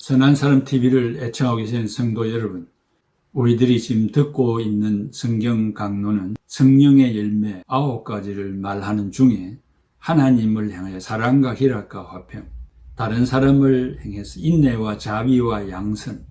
선한 사람 TV를 애청하고 계신 성도 여러분, 우리들이 지금 듣고 있는 성경 강론은 성령의 열매 9가지를 말하는 중에 하나님을 향하여 사랑과 희락과 화평, 다른 사람을 향해서 인내와 자비와 양선,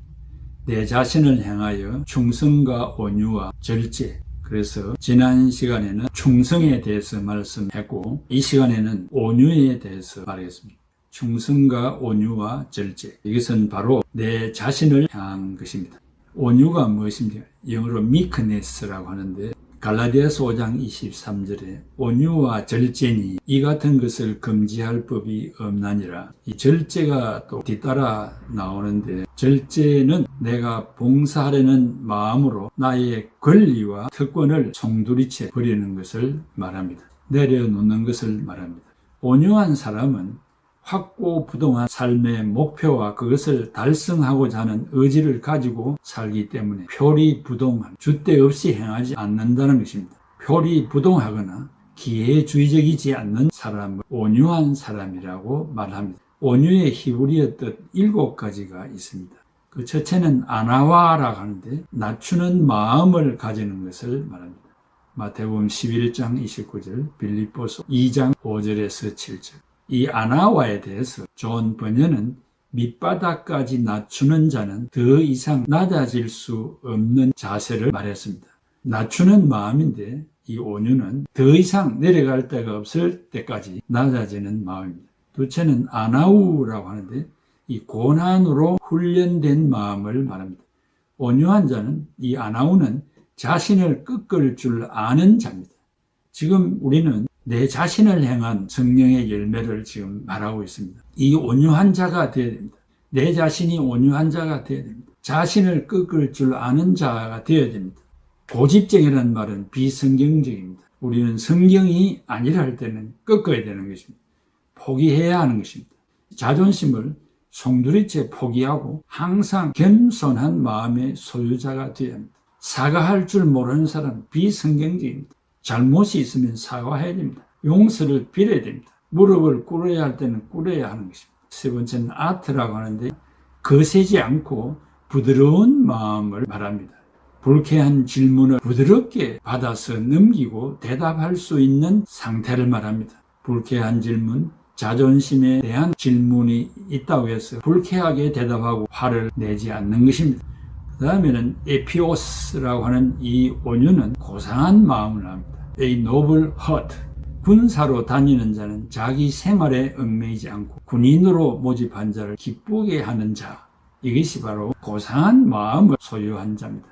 내 자신을 향하여 충성과 온유와 절제. 그래서 지난 시간에는 충성에 대해서 말씀했고, 이 시간에는 온유에 대해서 말하겠습니다. 충성과 온유와 절제, 이것은 바로 내 자신을 향한 것입니다. 온유가 무엇입니까? 영어로 meekness라고 하는데, 갈라디아서 5장 23절에 온유와 절제니 이 같은 것을 금지할 법이 없나니라. 이 절제가 또 뒤따라 나오는데, 절제는 내가 봉사하려는 마음으로 나의 권리와 특권을 송두리째 버리는 것을 말합니다. 내려놓는 것을 말합니다. 온유한 사람은 확고부동한 삶의 목표와 그것을 달성하고자 하는 의지를 가지고 살기 때문에 표리부동함, 줏대 없이 행하지 않는다는 것입니다. 표리부동하거나 기회주의적이지 않는 사람을 온유한 사람이라고 말합니다. 온유의 히브리어 뜻 7가지가 있습니다. 그 첫째는 아나와라고 하는데, 낮추는 마음을 가지는 것을 말합니다. 마태복음 11장 29절, 빌립보서 2장 5절에서 7절. 이 아나와에 대해서 존 번연은 밑바닥까지 낮추는 자는 더 이상 낮아질 수 없는 자세를 말했습니다. 낮추는 마음인데, 이 온유는 더 이상 내려갈 데가 없을 때까지 낮아지는 마음입니다. 둘째는 아나우라고 하는데, 이 고난으로 훈련된 마음을 말합니다. 온유한 자는, 이 아나우는 자신을 꺾을 줄 아는 자입니다. 지금 우리는 내 자신을 향한 성령의 열매를 지금 말하고 있습니다. 이 온유한 자가 되어야 됩니다. 내 자신이 온유한 자가 되어야 됩니다. 자신을 꺾을 줄 아는 자가 되어야 됩니다. 고집쟁이라는 말은 비성경적입니다. 우리는 성경이 아니라 할 때는 꺾어야 되는 것입니다. 포기해야 하는 것입니다. 자존심을 송두리째 포기하고 항상 겸손한 마음의 소유자가 되어야 합니다. 사과할 줄 모르는 사람 비성경적입니다. 잘못이 있으면 사과해야 됩니다. 용서를 빌어야 됩니다. 무릎을 꿇어야 할 때는 꿇어야 하는 것입니다. 세 번째는 아트라고 하는데, 거세지 않고 부드러운 마음을 말합니다. 불쾌한 질문을 부드럽게 받아서 넘기고 대답할 수 있는 상태를 말합니다. 불쾌한 질문, 자존심에 대한 질문이 있다고 해서 불쾌하게 대답하고 화를 내지 않는 것입니다. 그 다음에는 에피오스라고 하는 이 온유는 고상한 마음을 합니다. A noble heart. 군사로 다니는 자는 자기 생활에 얽매이지 않고 군인으로 모집한 자를 기쁘게 하는 자, 이것이 바로 고상한 마음을 소유한 자입니다.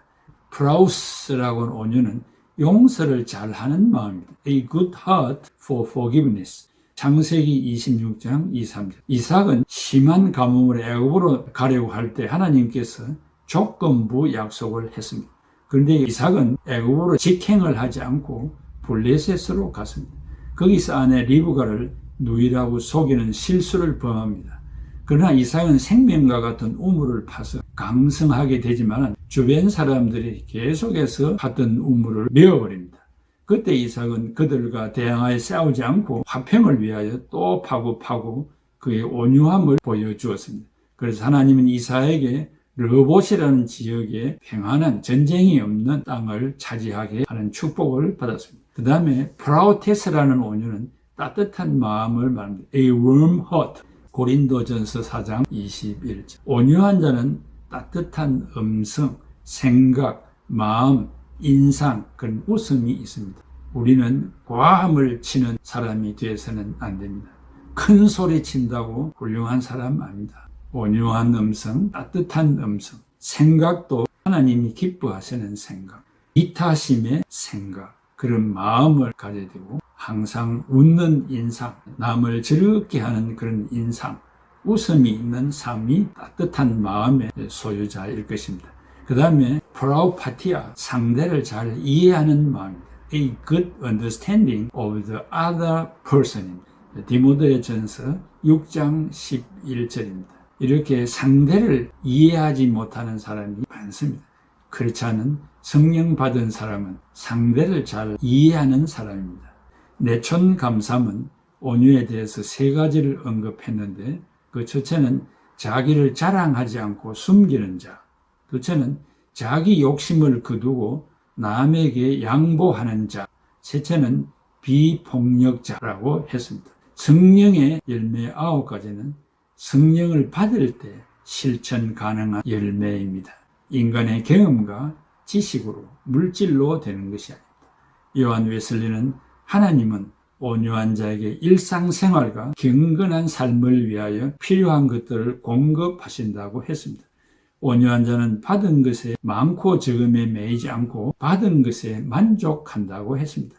프라우스라고 하는 온유는 용서를 잘하는 마음입니다. A good heart for forgiveness. 창세기 26장 2-3절. 이삭은 심한 가뭄을 애굽으로 가려고 할 때 하나님께서 조건부 약속을 했습니다. 그런데 이삭은 애굽으로 직행을 하지 않고 블레셋으로 갔습니다. 거기서 아내 리브가를 누이라고 속이는 실수를 범합니다. 그러나 이삭은 생명과 같은 우물을 파서 강성하게 되지만 주변 사람들이 계속해서 하던 우물을 메워버립니다. 그때 이삭은 그들과 대항하여 싸우지 않고 화평을 위하여 또 파고 그의 온유함을 보여주었습니다. 그래서 하나님은 이삭에게 르봇이라는 지역에 평안한 전쟁이 없는 땅을 차지하게 하는 축복을 받았습니다. 그 다음에 프라우테스라는 온유는 따뜻한 마음을 말합니다. A warm heart. 고린도전서 4장 21절. 온유한 자는 따뜻한 음성, 생각, 마음, 인상, 그런 웃음이 있습니다. 우리는 과함을 치는 사람이 되어서는 안 됩니다. 큰 소리 친다고 훌륭한 사람 아닙니다. 온유한 음성, 따뜻한 음성, 생각도 하나님이 기뻐하시는 생각, 이타심의 생각, 그런 마음을 가져야 되고, 항상 웃는 인상, 남을 즐겁게 하는 그런 인상, 웃음이 있는 삶이 따뜻한 마음의 소유자일 것입니다. 그 다음에 프라우파티아, 상대를 잘 이해하는 마음입니다. A good understanding of the other person. 디모데전서 6장 11절입니다. 이렇게 상대를 이해하지 못하는 사람이 많습니다. 그렇지 않은 성령 받은 사람은 상대를 잘 이해하는 사람입니다. 내촌 감삼은 온유에 대해서 3가지를 언급했는데, 그 첫째는 자기를 자랑하지 않고 숨기는 자. 둘째는 자기 욕심을 거두고 남에게 양보하는 자. 셋째는 비폭력자라고 했습니다. 성령의 열매 9가지는 성령을 받을 때 실천 가능한 열매입니다. 인간의 경험과 지식으로, 물질로 되는 것이 아닙니다. 요한 웨슬리는 하나님은 온유한 자에게 일상생활과 경건한 삶을 위하여 필요한 것들을 공급하신다고 했습니다. 온유한 자는 받은 것에 많고 적음에 매이지 않고 받은 것에 만족한다고 했습니다.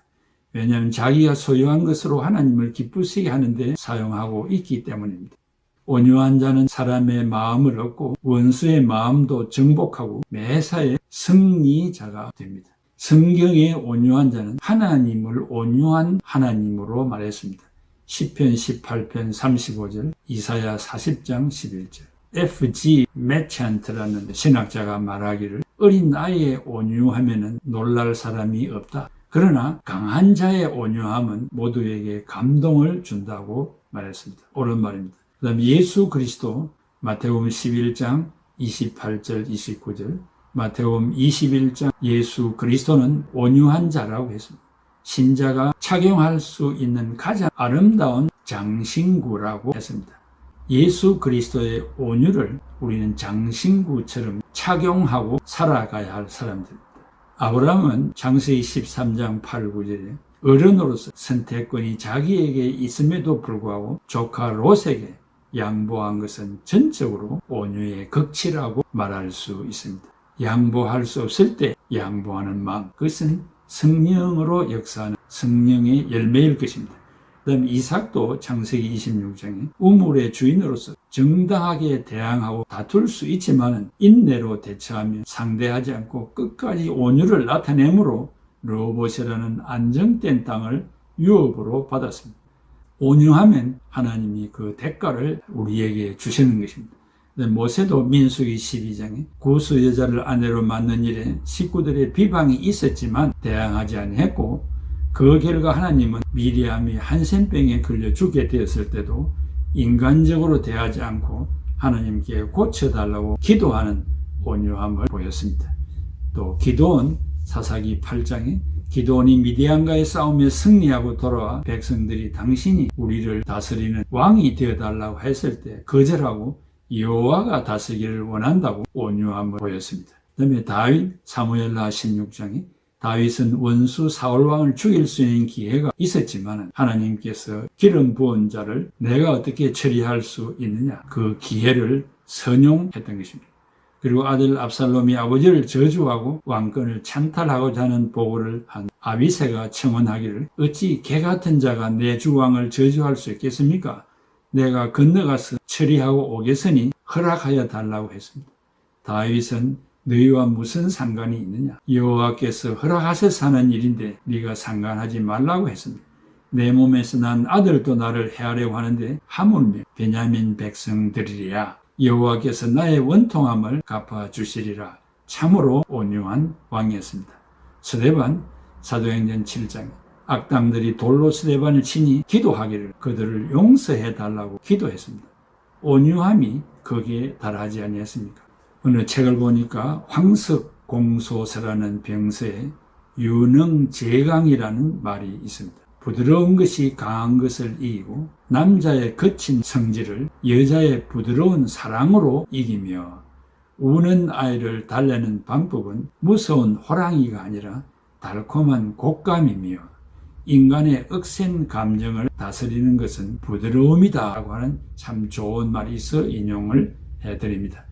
왜냐하면 자기가 소유한 것으로 하나님을 기쁘시게 하는 데 사용하고 있기 때문입니다. 온유한 자는 사람의 마음을 얻고 원수의 마음도 정복하고 매사에 승리자가 됩니다. 성경의 온유한 자는 하나님을 온유한 하나님으로 말했습니다. 시편 18편 35절, 이사야 40장 11절. F.G. 매찬트라는 신학자가 말하기를 어린 아이의 온유함에는 놀랄 사람이 없다. 그러나 강한 자의 온유함은 모두에게 감동을 준다고 말했습니다. 옳은 말입니다. 그 다음에 예수 그리스도 마태복음 11장 28절 29절, 마태복음 21장 예수 그리스도는 온유한 자라고 했습니다. 신자가 착용할 수 있는 가장 아름다운 장신구라고 했습니다. 예수 그리스도의 온유를 우리는 장신구처럼 착용하고 살아가야 할 사람들입니다. 아브라함은 창세기 13장 8, 9절에 어른으로서 선택권이 자기에게 있음에도 불구하고 조카 롯에게 양보한 것은 전적으로 온유의 극치라고 말할 수 있습니다. 양보할 수 없을 때 양보하는 마음, 그것은 성령으로 역사하는 성령의 열매일 것입니다. 그 다음 이삭도 창세기 26장에 우물의 주인으로서 정당하게 대항하고 다툴 수 있지만 인내로 대처하며 상대하지 않고 끝까지 온유를 나타내므로 르호봇이라는 안정된 땅을 유업으로 받았습니다. 온유하면 하나님이 그 대가를 우리에게 주시는 것입니다. 모세도 민수기 12장에 구스 여자를 아내로 맞는 일에 식구들의 비방이 있었지만 대항하지 아니했고, 그 결과 하나님은 미리암이 한센병에 걸려 죽게 되었을 때도 인간적으로 대하지 않고 하나님께 고쳐달라고 기도하는 온유함을 보였습니다. 또 기드온 사사기 8장에 기드온이 미디안과의 싸움에 승리하고 돌아와 백성들이 당신이 우리를 다스리는 왕이 되어달라고 했을 때 거절하고 여호와가 다스리기를 원한다고 온유함을 보였습니다. 그 다음에 다윗 사무엘하 16장에 다윗은 원수 사울왕을 죽일 수 있는 기회가 있었지만 하나님께서 기름 부은 자를 내가 어떻게 처리할 수 있느냐, 그 기회를 선용했던 것입니다. 그리고 아들 압살롬이 아버지를 저주하고 왕권을 찬탈하고자 하는 보고를 한 아비새가 청원하기를 어찌 개 같은 자가 내 주왕을 저주할 수 있겠습니까? 내가 건너가서 처리하고 오겠으니 허락하여 달라고 했습니다. 다윗은 너희와 무슨 상관이 있느냐? 여호와께서 허락하셔서 하는 일인데 네가 상관하지 말라고 했습니다. 내 몸에서 난 아들도 나를 해하려고 하는데 하물며 베냐민 백성들이랴. 여호와께서 나의 원통함을 갚아주시리라. 참으로 온유한 왕이었습니다. 스데반 사도행전 7장에 악당들이 돌로 스데반을 치니 기도하기를 그들을 용서해달라고 기도했습니다. 온유함이 거기에 달하지 아니했습니까? 어느 책을 보니까 황석공소서라는 병서에 유능제강이라는 말이 있습니다. 부드러운 것이 강한 것을 이기고 남자의 거친 성질을 여자의 부드러운 사랑으로 이기며 우는 아이를 달래는 방법은 무서운 호랑이가 아니라 달콤한 곶감이며 인간의 억센 감정을 다스리는 것은 부드러움이다 라고 하는 참 좋은 말이 있어 인용을 해드립니다.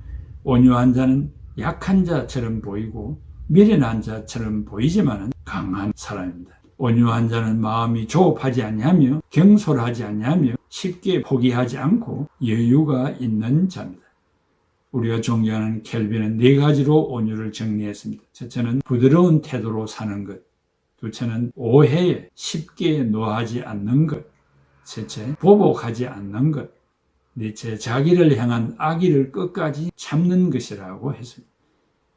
온유한 자는 약한 자처럼 보이고 미련한 자처럼 보이지만 강한 사람입니다. 온유한 자는 마음이 조급하지 아니하며 경솔하지 아니하며 쉽게 포기하지 않고 여유가 있는 자입니다. 우리가 존경하는 켈빈은 4가지로 온유를 정리했습니다. 첫째는 부드러운 태도로 사는 것, 둘째는 오해에 쉽게 노하지 않는 것, 셋째 보복하지 않는 것, 넷째 자기를 향한 악의를 끝까지 참는 것이라고 했습니다.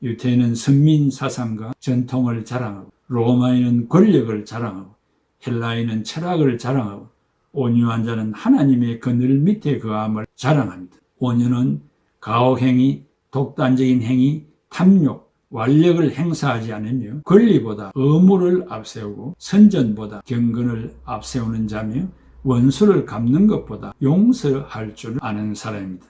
유태인은 선민 사상과 전통을 자랑하고 로마인은 권력을 자랑하고 헬라인은 철학을 자랑하고 온유한 자는 하나님의 그늘 밑에 거함을 자랑합니다. 온유는 가혹행위, 독단적인 행위, 탐욕, 완력을 행사하지 않으며 권리보다 의무를 앞세우고 선전보다 경건을 앞세우는 자며 원수를 갚는 것보다 용서할 줄 아는 사람입니다.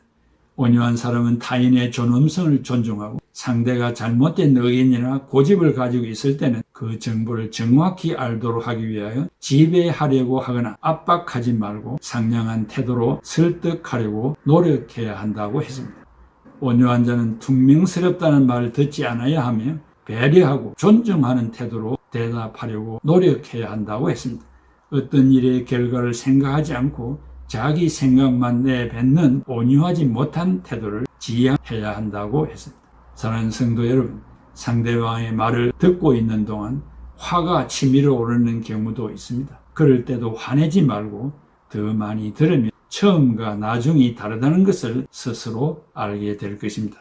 온유한 사람은 타인의 존엄성을 존중하고 상대가 잘못된 의견이나 고집을 가지고 있을 때는 그 정보를 정확히 알도록 하기 위하여 지배하려고 하거나 압박하지 말고 상냥한 태도로 설득하려고 노력해야 한다고 했습니다. 온유한 자는 퉁명스럽다는 말을 듣지 않아야 하며 배려하고 존중하는 태도로 대답하려고 노력해야 한다고 했습니다. 어떤 일의 결과를 생각하지 않고 자기 생각만 내뱉는 온유하지 못한 태도를 지향해야 한다고 했습니다. 사랑하는 성도 여러분, 상대방의 말을 듣고 있는 동안 화가 치밀어 오르는 경우도 있습니다. 그럴 때도 화내지 말고 더 많이 들으면 처음과 나중이 다르다는 것을 스스로 알게 될 것입니다.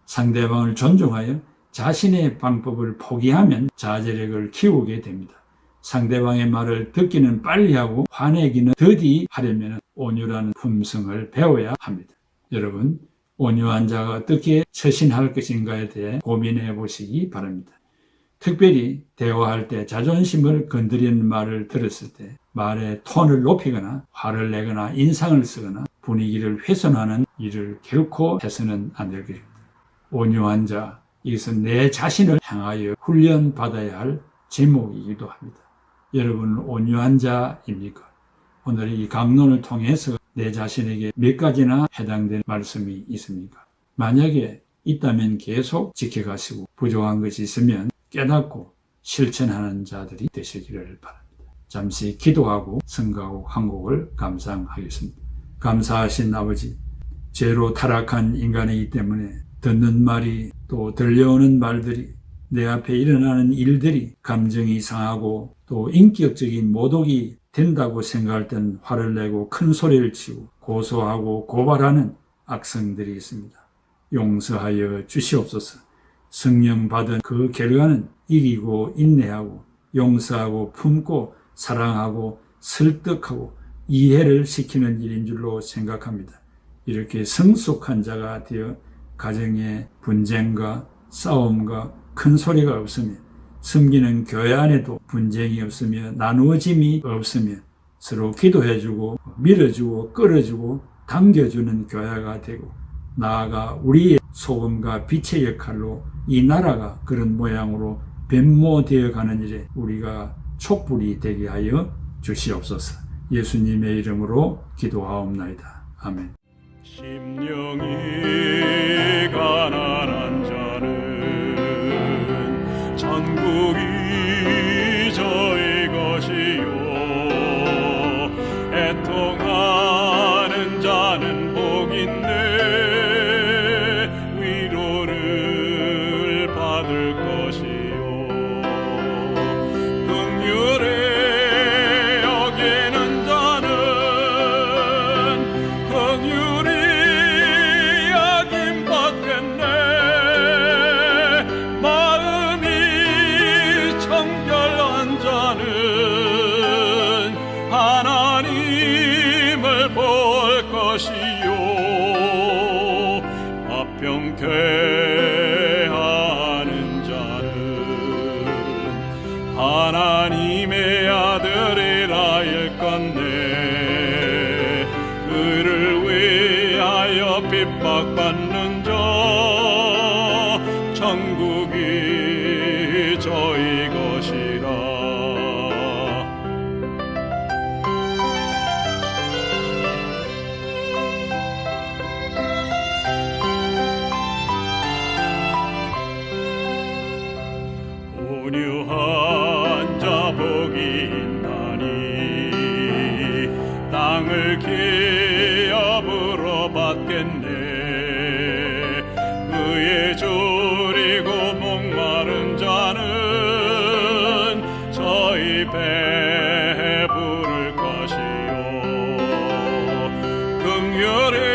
상대방을 존중하여 자신의 방법을 포기하면 자제력을 키우게 됩니다. 상대방의 말을 듣기는 빨리 하고 화내기는 더디 하려면 온유라는 품성을 배워야 합니다. 여러분, 온유한 자가 어떻게 처신할 것인가에 대해 고민해 보시기 바랍니다. 특별히 대화할 때 자존심을 건드리는 말을 들었을 때 말의 톤을 높이거나 화를 내거나 인상을 쓰거나 분위기를 훼손하는 일을 결코 해서는 안 될 것입니다. 온유한 자, 이것은 내 자신을 향하여 훈련받아야 할 제목이기도 합니다. 여러분은 온유한 자입니까? 오늘 이 강론을 통해서 내 자신에게 몇 가지나 해당되는 말씀이 있습니까? 만약에 있다면 계속 지켜가시고 부족한 것이 있으면 깨닫고 실천하는 자들이 되시기를 바랍니다. 잠시 기도하고 성가곡 한 곡을 감상하겠습니다. 감사하신 아버지, 죄로 타락한 인간이기 때문에 듣는 말이 또 들려오는 말들이 내 앞에 일어나는 일들이 감정이 상하고 또 인격적인 모독이 된다고 생각할 땐 화를 내고 큰 소리를 치고 고소하고 고발하는 악성들이 있습니다. 용서하여 주시옵소서. 성령 받은 그 결과는 이기고 인내하고 용서하고 품고 사랑하고 설득하고 이해를 시키는 일인 줄로 생각합니다. 이렇게 성숙한 자가 되어 가정의 분쟁과 싸움과 큰 소리가 없으며 섬기는 교회 안에도 분쟁이 없으며 나누어짐이 없으며 서로 기도해주고 밀어주고 끌어주고 당겨주는 교회가 되고 나아가 우리의 소금과 빛의 역할로 이 나라가 그런 모양으로 변모되어 가는 일에 우리가 촛불이 되게 하여 주시옵소서. 예수님의 이름으로 기도하옵나이다. 아멘. 심령이 가난한 자는 천국이 저희 것이요 애통하는 자는 복인데 위로를 받을 것이요 긍휼히 여기는 자는 긍휼히 여김받겠네. 마음이 청결한 자는 하나님을 볼 것이요 화평케 하는 자는 하나님의 아들이라 일컫네. 그를 위하여 핍박받는 자 천국이 저희 것이라. 온유한 자 복이 있나니 땅을 기업으로 받겠네. 그의 졸이고 목마른 자는 저희 배에 부를 것이요 긍휼히